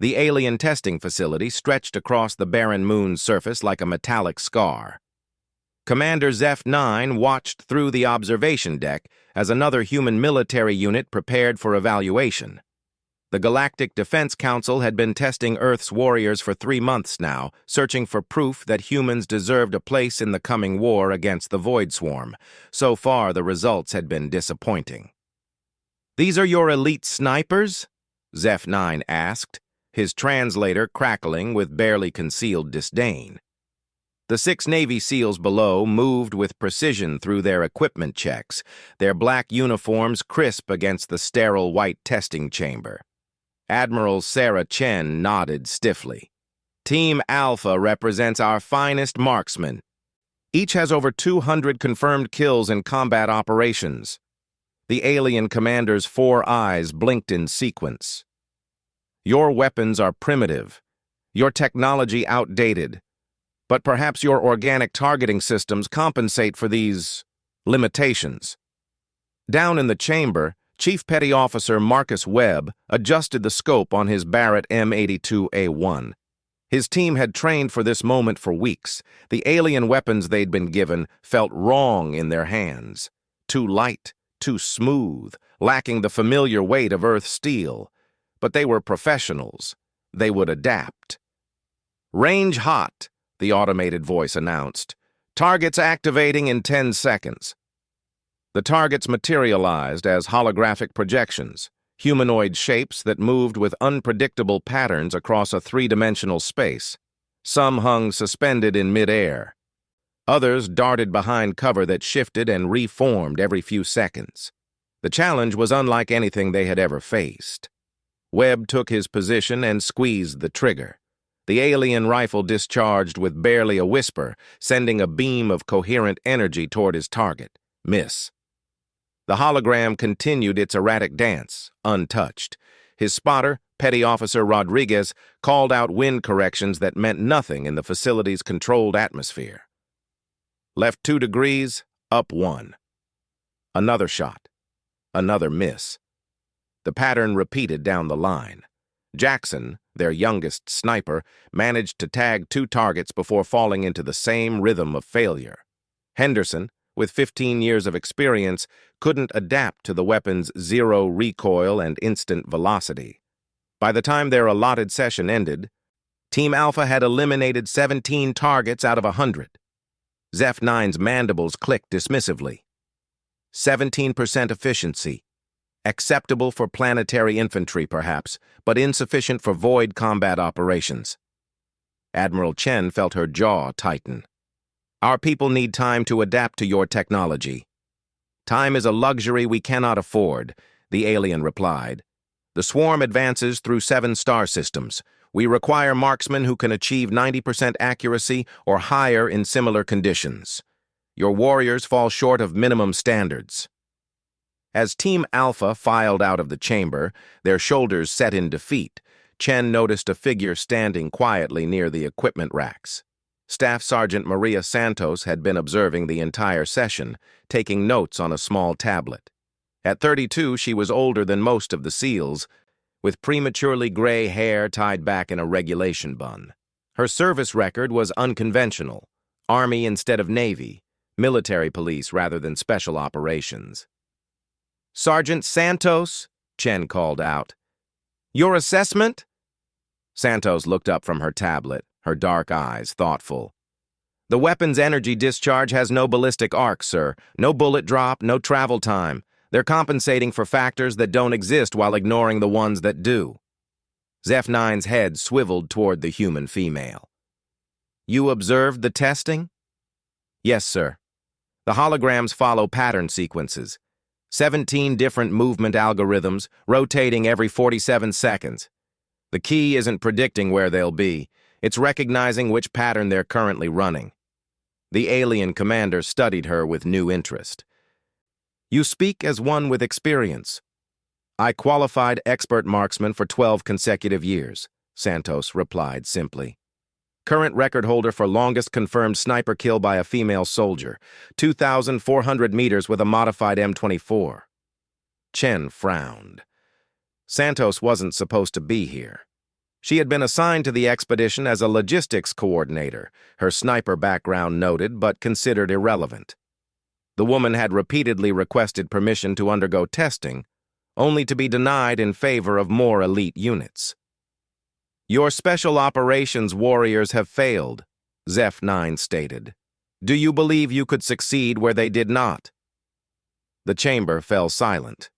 The alien testing facility stretched across the barren moon's surface like a metallic scar. Commander Zeph-9 watched through the observation deck as another human military unit prepared for evaluation. The Galactic Defense Council had been testing Earth's warriors for 3 months now, searching for proof that humans deserved a place in the coming war against the Void Swarm. So far, the results had been disappointing. "These are your elite snipers?" Zeph-9 asked, his translator crackling with barely concealed disdain. The 6 Navy SEALs below moved with precision through their equipment checks, their black uniforms crisp against the sterile white testing chamber. Admiral Sarah Chen nodded stiffly. "Team Alpha represents our finest marksmen. Each has over 200 confirmed kills in combat operations." The alien commander's 4 eyes blinked in sequence. "Your weapons are primitive, your technology outdated, but perhaps your organic targeting systems compensate for these limitations." Down in the chamber, Chief Petty Officer Marcus Webb adjusted the scope on his Barrett M82A1. His team had trained for this moment for weeks. The alien weapons they'd been given felt wrong in their hands. Too light, too smooth, lacking the familiar weight of Earth steel. But they were professionals. They would adapt. "Range hot," the automated voice announced. "Targets activating in 10 seconds. The targets materialized as holographic projections, humanoid shapes that moved with unpredictable patterns across a 3-dimensional space. Some hung suspended in mid-air. Others darted behind cover that shifted and reformed every few seconds. The challenge was unlike anything they had ever faced. Webb took his position and squeezed the trigger. The alien rifle discharged with barely a whisper, sending a beam of coherent energy toward his target. Miss. The hologram continued its erratic dance, untouched. His spotter, Petty Officer Rodriguez, called out wind corrections that meant nothing in the facility's controlled atmosphere. Left 2 degrees, up 1. Another shot. Another miss. The pattern repeated down the line. Jackson, their youngest sniper, managed to tag 2 targets before falling into the same rhythm of failure. Henderson, with 15 years of experience, couldn't adapt to the weapon's 0 recoil and instant velocity. By the time their allotted session ended, Team Alpha had eliminated 17 targets out of 100. Zeph-9's mandibles clicked dismissively. 17% efficiency. Acceptable for planetary infantry, perhaps, but insufficient for void combat operations. Admiral Chen felt her jaw tighten. "Our people need time to adapt to your technology." "Time is a luxury we cannot afford," the alien replied. "The swarm advances through 7 star systems. We require marksmen who can achieve 90% accuracy or higher in similar conditions. Your warriors fall short of minimum standards." As Team Alpha filed out of the chamber, their shoulders set in defeat, Chen noticed a figure standing quietly near the equipment racks. Staff Sergeant Maria Santos had been observing the entire session, taking notes on a small tablet. At 32, she was older than most of the SEALs, with prematurely gray hair tied back in a regulation bun. Her service record was unconventional: Army instead of Navy, military police rather than special operations. "Sergeant Santos," Chen called out. "Your assessment?" Santos looked up from her tablet, her dark eyes thoughtful. "The weapon's energy discharge has no ballistic arc, sir. No bullet drop, no travel time. They're compensating for factors that don't exist while ignoring the ones that do." Zeph-9's head swiveled toward the human female. "You observed the testing?" "Yes, sir. The holograms follow pattern sequences. 17 different movement algorithms, rotating every 47 seconds. The key isn't predicting where they'll be. It's recognizing which pattern they're currently running." The alien commander studied her with new interest. "You speak as one with experience." "I qualified expert marksman for 12 consecutive years," Santos replied simply. "Current record holder for longest confirmed sniper kill by a female soldier, 2,400 meters with a modified M24. Chen frowned. Santos wasn't supposed to be here. She had been assigned to the expedition as a logistics coordinator, her sniper background noted but considered irrelevant. The woman had repeatedly requested permission to undergo testing, only to be denied in favor of more elite units. "Your special operations warriors have failed," HFY stated. "Do you believe you could succeed where they did not?" The chamber fell silent.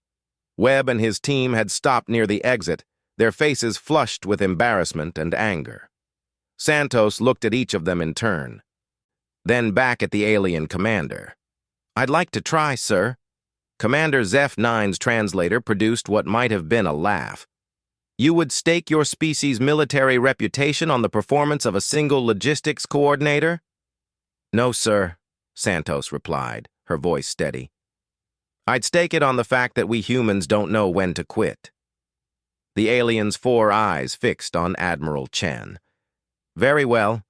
Webb and his team had stopped near the exit, their faces flushed with embarrassment and anger. Santos looked at each of them in turn, then back at the alien commander. "I'd like to try, sir." Commander HFY's translator produced what might have been a laugh. "You would stake your species' military reputation on the performance of a single logistics coordinator?" "No, sir," Santos replied, her voice steady. "I'd stake it on the fact that we humans don't know when to quit." The alien's 4 eyes fixed on Admiral Chen. "Very well,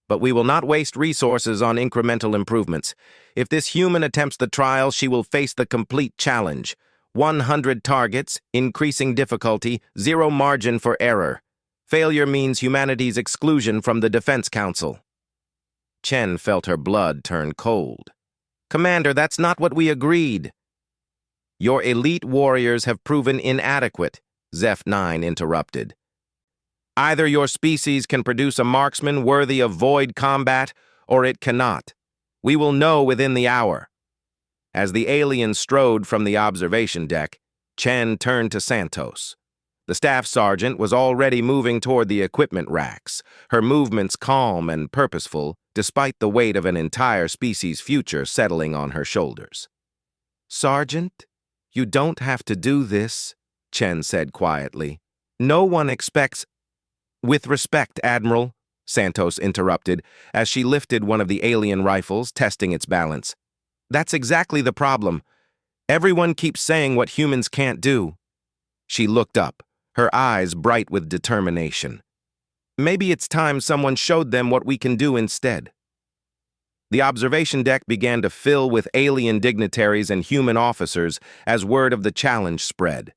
but we will not waste resources on incremental improvements. If this human attempts the trial, she will face the complete challenge. 100 targets, increasing difficulty, 0 margin for error. Failure means humanity's exclusion from the Defense Council." Chen felt her blood turn cold. "Commander, that's not what we agreed." "Your elite warriors have proven inadequate," HFY interrupted. "Either your species can produce a marksman worthy of void combat, or it cannot. We will know within the hour." As the alien strode from the observation deck, Chen turned to Santos. The staff sergeant was already moving toward the equipment racks, her movements calm and purposeful, despite the weight of an entire species' future settling on her shoulders. "Sergeant, you don't have to do this," Chen said quietly. "No one expects—" "With respect, Admiral," Santos interrupted as she lifted one of the alien rifles, testing its balance. "That's exactly the problem. Everyone keeps saying what humans can't do." She looked up, her eyes bright with determination. "Maybe it's time someone showed them what we can do instead." The observation deck began to fill with alien dignitaries and human officers as word of the challenge spread.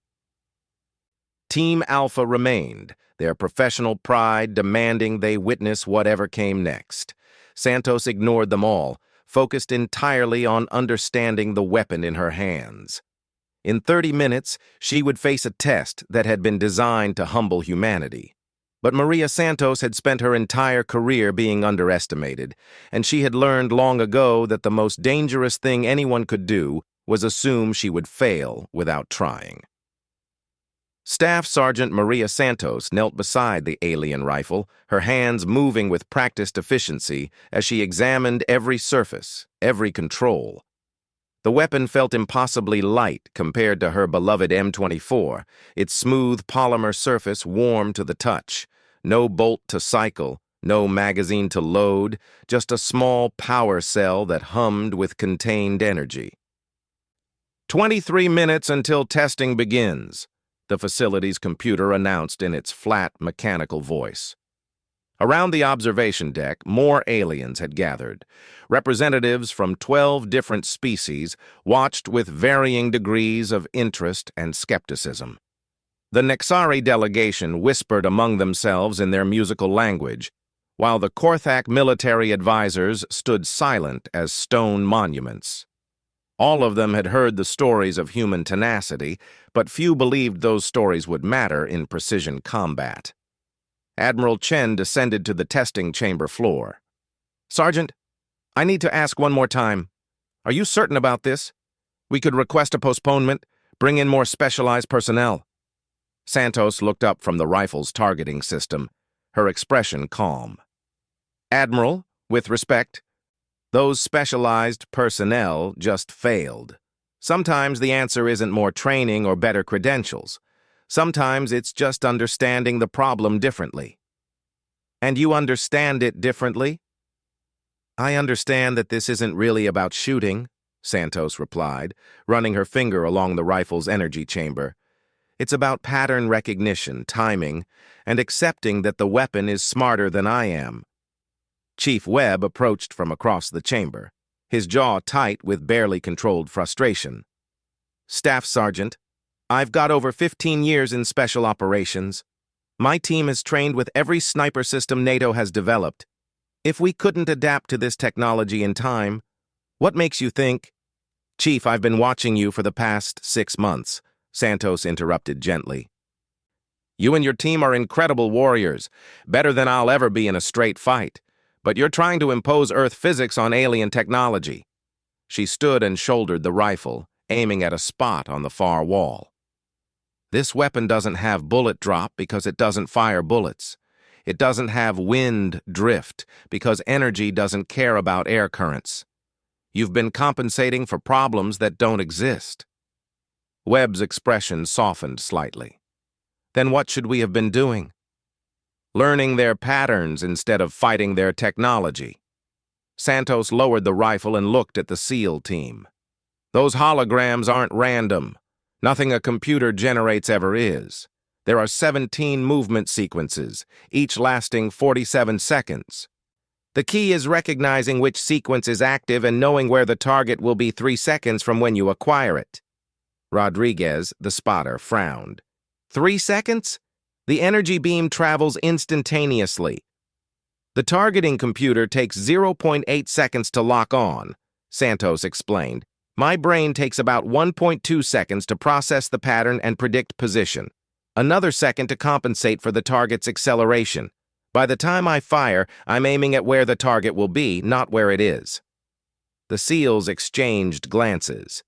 Team Alpha remained, their professional pride demanding they witness whatever came next. Santos ignored them all, focused entirely on understanding the weapon in her hands. In 30 minutes, she would face a test that had been designed to humble humanity. But Maria Santos had spent her entire career being underestimated, and she had learned long ago that the most dangerous thing anyone could do was assume she would fail without trying. Staff Sergeant Maria Santos knelt beside the alien rifle, her hands moving with practiced efficiency as she examined every surface, every control. The weapon felt impossibly light compared to her beloved M24, its smooth polymer surface warm to the touch. No bolt to cycle, no magazine to load, just a small power cell that hummed with contained energy. 23 minutes until testing begins, the facility's computer announced in its flat, mechanical voice. Around the observation deck, more aliens had gathered. Representatives from 12 different species watched with varying degrees of interest and skepticism. The Nexari delegation whispered among themselves in their musical language, while the Korthak military advisors stood silent as stone monuments. All of them had heard the stories of human tenacity, but few believed those stories would matter in precision combat. Admiral Chen descended to the testing chamber floor. "Sergeant, I need to ask one more time. Are you certain about this? We could request a postponement, bring in more specialized personnel." Santos looked up from the rifle's targeting system, her expression calm. "Admiral, with respect, those specialized personnel just failed. Sometimes the answer isn't more training or better credentials. Sometimes it's just understanding the problem differently." "And you understand it differently?" "I understand that this isn't really about shooting," Santos replied, running her finger along the rifle's energy chamber. "It's about pattern recognition, timing, and accepting that the weapon is smarter than I am." Chief Webb approached from across the chamber, his jaw tight with barely controlled frustration. "Staff Sergeant, I've got over 15 years in special operations." My team is trained with every sniper system NATO has developed. If we couldn't adapt to this technology in time, what makes you think? Chief, I've been watching you for the past 6 months, Santos interrupted gently. You and your team are incredible warriors, better than I'll ever be in a straight fight. But you're trying to impose Earth physics on alien technology. She stood and shouldered the rifle, aiming at a spot on the far wall. This weapon doesn't have bullet drop because it doesn't fire bullets. It doesn't have wind drift because energy doesn't care about air currents. You've been compensating for problems that don't exist. Webb's expression softened slightly. Then what should we have been doing? Learning their patterns instead of fighting their technology. Santos lowered the rifle and looked at the SEAL team. Those holograms aren't random. Nothing a computer generates ever is. There are 17 movement sequences, each lasting 47 seconds. The key is recognizing which sequence is active and knowing where the target will be 3 seconds from when you acquire it. Rodriguez, the spotter, frowned. 3 seconds? The energy beam travels instantaneously. The targeting computer takes 0.8 seconds to lock on, Santos explained. My brain takes about 1.2 seconds to process the pattern and predict position. Another second to compensate for the target's acceleration. By the time I fire, I'm aiming at where the target will be, not where it is. The SEALs exchanged glances.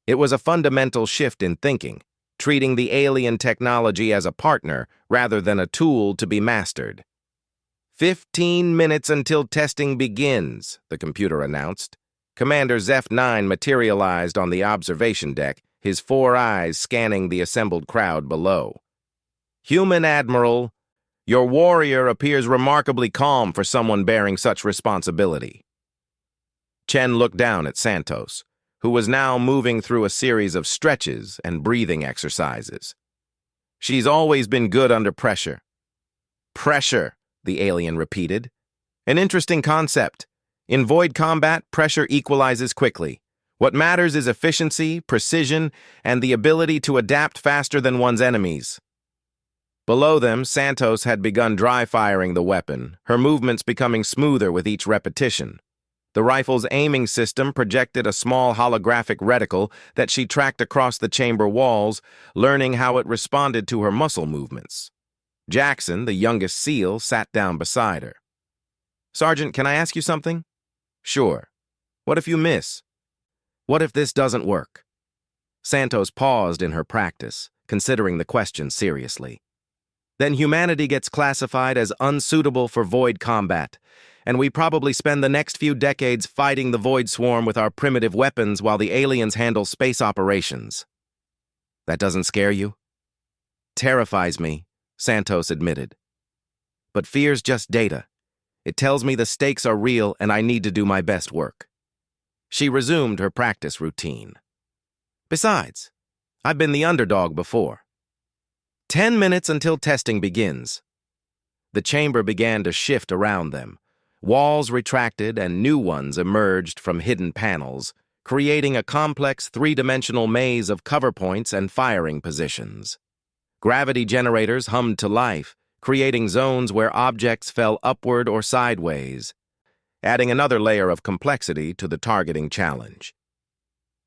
It was a fundamental shift in thinking, treating the alien technology as a partner rather than a tool to be mastered. 15 minutes until testing begins, the computer announced. Commander Zeph-9 materialized on the observation deck, his 4 eyes scanning the assembled crowd below. Human Admiral, your warrior appears remarkably calm for someone bearing such responsibility. Chen looked down at Santos, who was now moving through a series of stretches and breathing exercises. She's always been good under pressure. Pressure, the alien repeated. An interesting concept. In void combat, pressure equalizes quickly. What matters is efficiency, precision, and the ability to adapt faster than one's enemies. Below them, Santos had begun dry-firing the weapon, her movements becoming smoother with each repetition. The rifle's aiming system projected a small holographic reticle that she tracked across the chamber walls, learning how it responded to her muscle movements. Jackson, the youngest SEAL, sat down beside her. Sergeant, can I ask you something? Sure. What if you miss? What if this doesn't work? Santos paused in her practice, considering the question seriously. Then humanity gets classified as unsuitable for void combat, and we probably spend the next few decades fighting the void swarm with our primitive weapons while the aliens handle space operations. That doesn't scare you? Terrifies me, Santos admitted. But fear's just data. It tells me the stakes are real and I need to do my best work. She resumed her practice routine. Besides, I've been the underdog before. 10 minutes until testing begins. The chamber began to shift around them. Walls retracted and new ones emerged from hidden panels, creating a complex 3-dimensional maze of cover points and firing positions. Gravity generators hummed to life, creating zones where objects fell upward or sideways, adding another layer of complexity to the targeting challenge.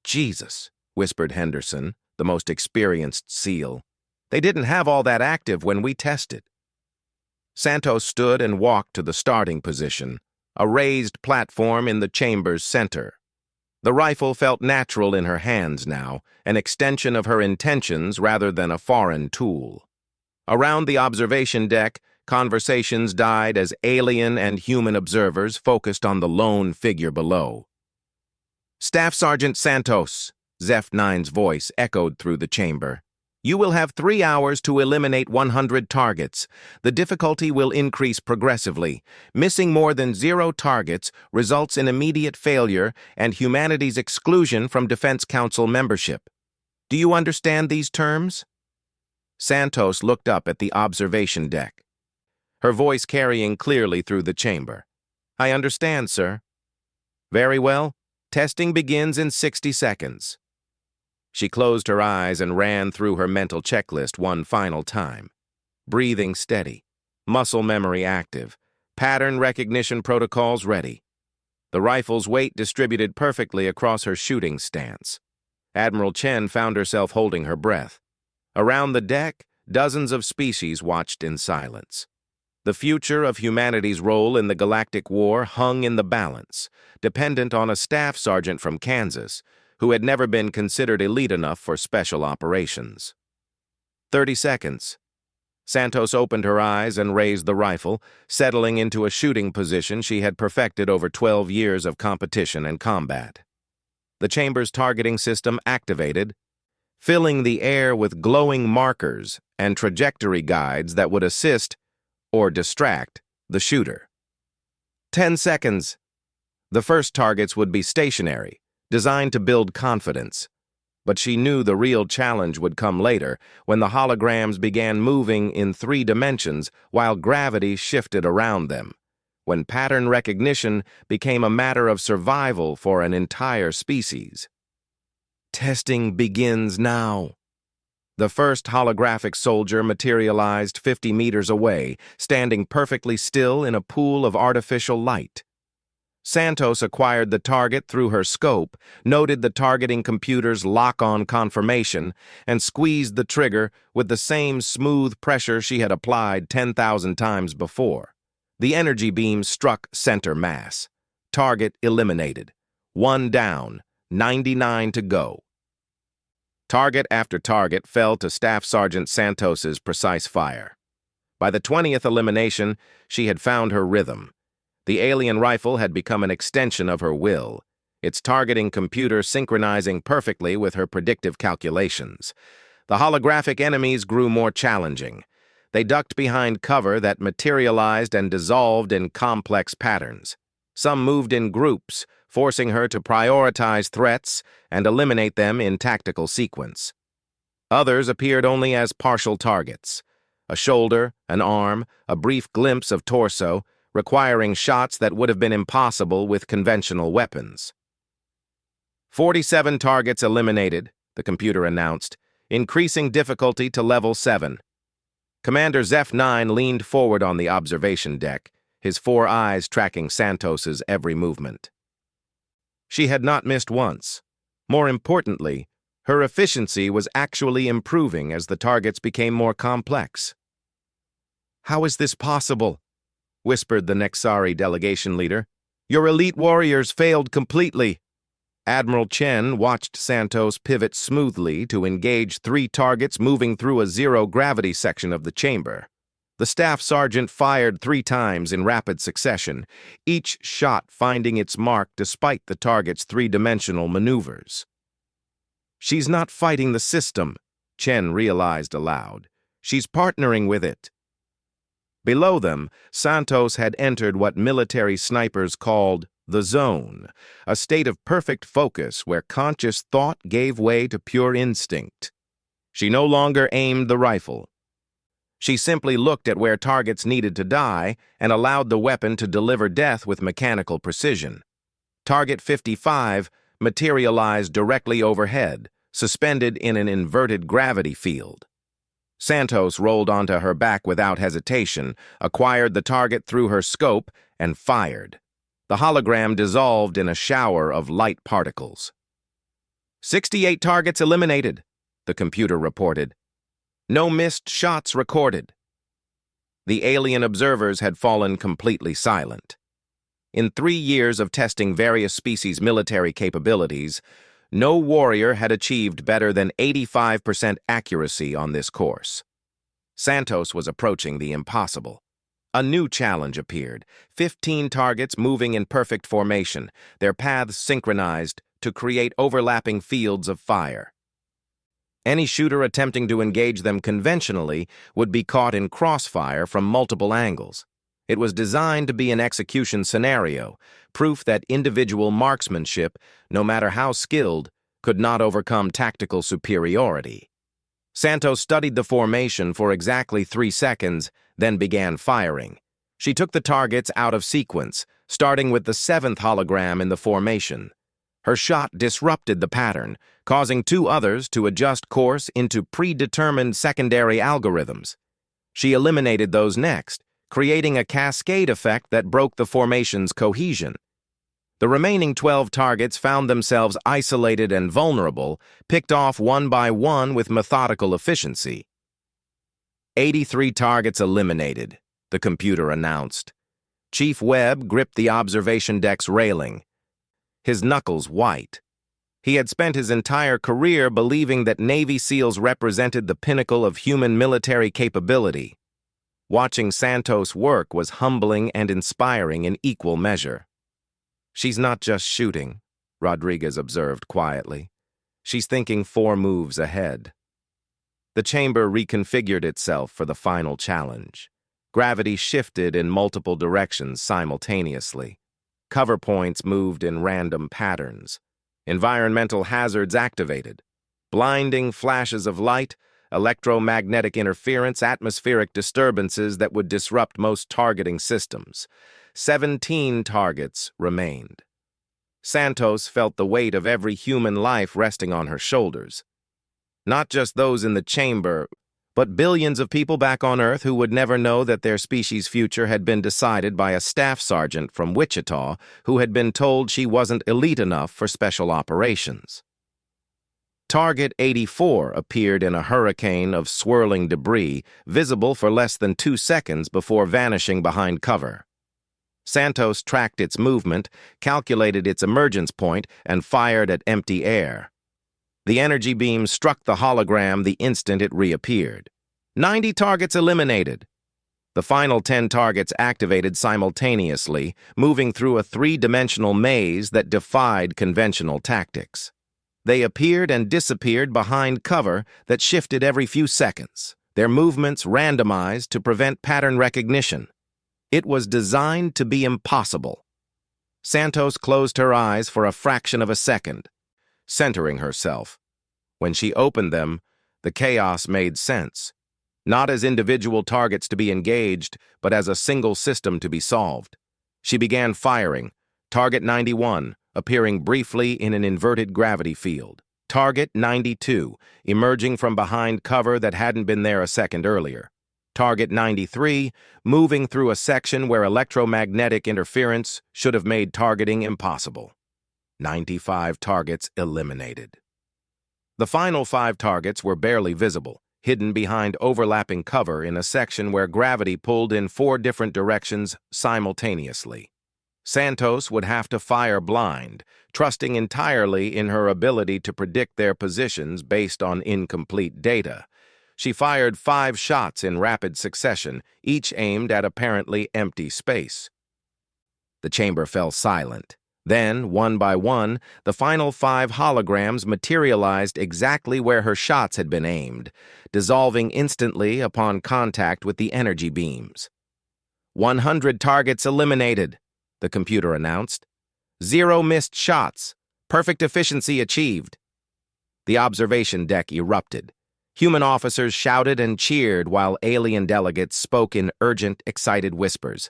Jesus, whispered Henderson, the most experienced SEAL. They didn't have all that active when we tested. Santos stood and walked to the starting position, a raised platform in the chamber's center. The rifle felt natural in her hands now, an extension of her intentions rather than a foreign tool. Around the observation deck, conversations died as alien and human observers focused on the lone figure below. Staff Sergeant Santos, Zeph-9's voice echoed through the chamber. You will have 3 hours to eliminate 100 targets. The difficulty will increase progressively. Missing more than 0 targets results in immediate failure and humanity's exclusion from Defense Council membership. Do you understand these terms? Santos looked up at the observation deck, her voice carrying clearly through the chamber. I understand, sir. Very well. Testing begins in 60 seconds. She closed her eyes and ran through her mental checklist one final time. breathing steady, muscle memory active, pattern recognition protocols ready. The rifle's weight distributed perfectly across her shooting stance. Admiral Chen found herself holding her breath. Around the deck, dozens of species watched in silence. The future of humanity's role in the galactic war hung in the balance, dependent on a staff sergeant from Kansas who had never been considered elite enough for special operations. 30 seconds. Santos opened her eyes and raised the rifle, settling into a shooting position she had perfected over 12 years of competition and combat. The chamber's targeting system activated, filling the air with glowing markers and trajectory guides that would assist or distract the shooter. 10 seconds. The first targets would be stationary, designed to build confidence. But she knew the real challenge would come later, when the holograms began moving in 3 dimensions while gravity shifted around them, when pattern recognition became a matter of survival for an entire species. Testing begins now. The first holographic soldier materialized 50 meters away, standing perfectly still in a pool of artificial light. Santos acquired the target through her scope, noted the targeting computer's lock-on confirmation, and squeezed the trigger with the same smooth pressure she had applied 10,000 times before. The energy beam struck center mass. Target eliminated. 1 down, 99 to go. Target after target fell to Staff Sergeant Santos's precise fire. By the 20th elimination, she had found her rhythm. The alien rifle had become an extension of her will, its targeting computer synchronizing perfectly with her predictive calculations. The holographic enemies grew more challenging. They ducked behind cover that materialized and dissolved in complex patterns. Some moved in groups, forcing her to prioritize threats and eliminate them in tactical sequence. Others appeared only as partial targets: a shoulder, an arm, a brief glimpse of torso, requiring shots that would have been impossible with conventional weapons. 47 targets eliminated, the computer announced, increasing difficulty to level 7. Commander Zeph-9 leaned forward on the observation deck, his 4 eyes tracking Santos's every movement. She had not missed once. More importantly, her efficiency was actually improving as the targets became more complex. "How is this possible?" whispered the Nexari delegation leader. "Your elite warriors failed completely." Admiral Chen watched Santos pivot smoothly to engage 3 targets moving through a zero-gravity section of the chamber. The staff sergeant fired 3 times in rapid succession, each shot finding its mark despite the target's 3-dimensional maneuvers. "She's not fighting the system," Chen realized aloud. "She's partnering with it." Below them, Santos had entered what military snipers called the zone, a state of perfect focus where conscious thought gave way to pure instinct. She no longer aimed the rifle. She simply looked at where targets needed to die and allowed the weapon to deliver death with mechanical precision. Target 55 materialized directly overhead, suspended in an inverted gravity field. Santos rolled onto her back without hesitation, acquired the target through her scope, and fired. The hologram dissolved in a shower of light particles. 68 targets eliminated, the computer reported. No missed shots recorded. The alien observers had fallen completely silent. In 3 years of testing various species' military capabilities, no warrior had achieved better than 85% accuracy on this course. Santos was approaching the impossible. A new challenge appeared: 15 targets moving in perfect formation, their paths synchronized to create overlapping fields of fire. Any shooter attempting to engage them conventionally would be caught in crossfire from multiple angles. It was designed to be an execution scenario, proof that individual marksmanship, no matter how skilled, could not overcome tactical superiority. Santos studied the formation for exactly 3 seconds, then began firing. She took the targets out of sequence, starting with the 7th hologram in the formation. Her shot disrupted the pattern, causing 2 others to adjust course into predetermined secondary algorithms. She eliminated those next, creating a cascade effect that broke the formation's cohesion. The remaining 12 targets found themselves isolated and vulnerable, picked off one by one with methodical efficiency. 83 targets eliminated, the computer announced. Chief Webb gripped the observation deck's railing, his knuckles white. He had spent his entire career believing that Navy SEALs represented the pinnacle of human military capability. Watching Santos work was humbling and inspiring in equal measure. "She's not just shooting," Rodriguez observed quietly. "She's thinking 4 moves ahead." The chamber reconfigured itself for the final challenge. Gravity shifted in multiple directions simultaneously. Cover points moved in random patterns. Environmental hazards activated. Blinding flashes of light, electromagnetic interference, atmospheric disturbances that would disrupt most targeting systems. 17 targets remained. Santos felt the weight of every human life resting on her shoulders. Not just those in the chamber, but billions of people back on Earth who would never know that their species' future had been decided by a staff sergeant from Wichita who had been told she wasn't elite enough for special operations. Target 84 appeared in a hurricane of swirling debris, visible for less than 2 seconds before vanishing behind cover. Santos tracked its movement, calculated its emergence point, and fired at empty air. The energy beam struck the hologram the instant it reappeared. 90 targets eliminated. The final 10 targets activated simultaneously, moving through a 3-dimensional maze that defied conventional tactics. They appeared and disappeared behind cover that shifted every few seconds, their movements randomized to prevent pattern recognition. It was designed to be impossible. Santos closed her eyes for a fraction of a second, centering herself. When she opened them, the chaos made sense, not as individual targets to be engaged, but as a single system to be solved. She began firing, Target 91, appearing briefly in an inverted gravity field. Target 92, emerging from behind cover that hadn't been there a second earlier. Target 93, moving through a section where electromagnetic interference should have made targeting impossible. 95 targets eliminated. The final 5 targets were barely visible, hidden behind overlapping cover in a section where gravity pulled in 4 different directions simultaneously. Santos would have to fire blind, trusting entirely in her ability to predict their positions based on incomplete data. She fired 5 shots in rapid succession, each aimed at apparently empty space. The chamber fell silent. Then, one by one, the final 5 holograms materialized exactly where her shots had been aimed, dissolving instantly upon contact with the energy beams. 100 targets eliminated, the computer announced. 0 missed shots. Perfect efficiency achieved. The observation deck erupted. Human officers shouted and cheered while alien delegates spoke in urgent, excited whispers.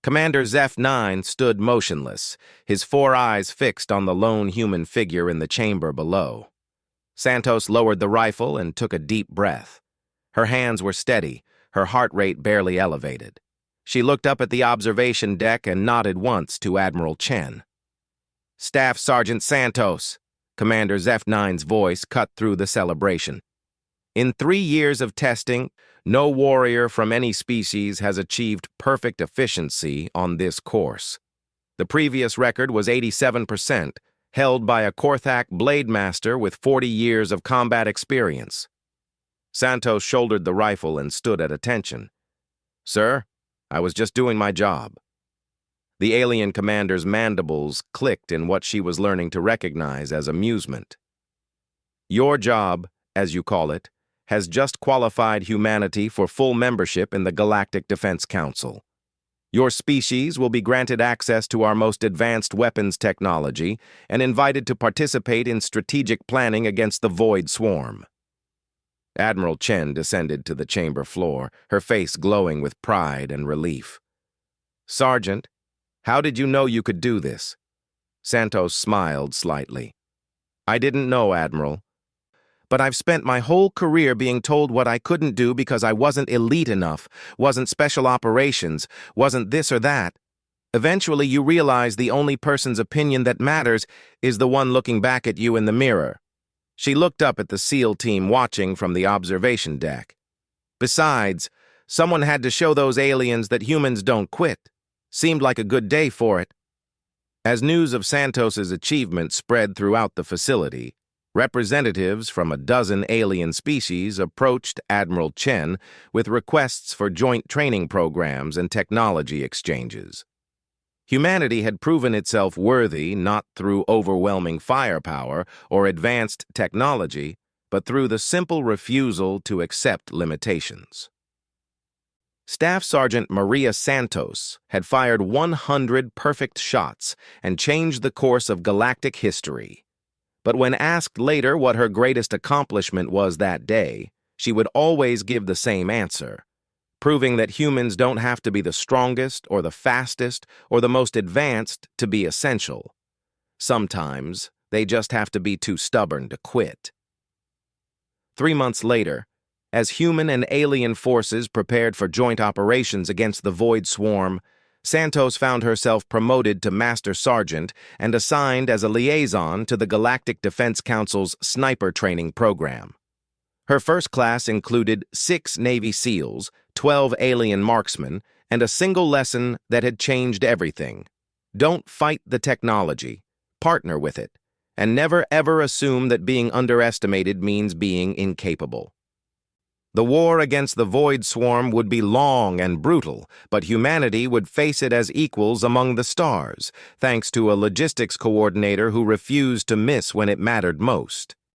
Commander Zeph-9 stood motionless, his 4 eyes fixed on the lone human figure in the chamber below. Santos lowered the rifle and took a deep breath. Her hands were steady, her heart rate barely elevated. She looked up at the observation deck and nodded once to Admiral Chen. "Staff Sergeant Santos," Commander Zeph-9's voice cut through the celebration. "In 3 years of testing, no warrior from any species has achieved perfect efficiency on this course. The previous record was 87%, held by a Korthak blade master with 40 years of combat experience." Santos shouldered the rifle and stood at attention. "Sir, I was just doing my job." The alien commander's mandibles clicked in what she was learning to recognize as amusement. "Your job, as you call it, has just qualified humanity for full membership in the Galactic Defense Council. Your species will be granted access to our most advanced weapons technology and invited to participate in strategic planning against the Void Swarm." Admiral Chen descended to the chamber floor, her face glowing with pride and relief. "Sergeant, how did you know you could do this?" Santos smiled slightly. "I didn't know, Admiral. But I've spent my whole career being told what I couldn't do because I wasn't elite enough, wasn't special operations, wasn't this or that. Eventually, you realize the only person's opinion that matters is the one looking back at you in the mirror. She looked up at the SEAL team watching from the observation deck. Besides, someone had to show those aliens that humans don't quit. Seemed like a good day for it. As news of Santos's achievement spread throughout the facility, representatives from a dozen alien species approached Admiral Chen with requests for joint training programs and technology exchanges. Humanity had proven itself worthy not through overwhelming firepower or advanced technology, but through the simple refusal to accept limitations. Staff Sergeant Maria Santos had fired 100 perfect shots and changed the course of galactic history. But when asked later what her greatest accomplishment was that day, she would always give the same answer, proving that humans don't have to be the strongest or the fastest or the most advanced to be essential. Sometimes, they just have to be too stubborn to quit. 3 months later, as human and alien forces prepared for joint operations against the Void Swarm, Santos found herself promoted to Master Sergeant and assigned as a liaison to the Galactic Defense Council's sniper training program. Her first class included 6 Navy SEALs, 12 alien marksmen, and a single lesson that had changed everything. Don't fight the technology, partner with it, and never ever assume that being underestimated means being incapable. The war against the Void Swarm would be long and brutal, but humanity would face it as equals among the stars, thanks to a logistics coordinator who refused to miss when it mattered most.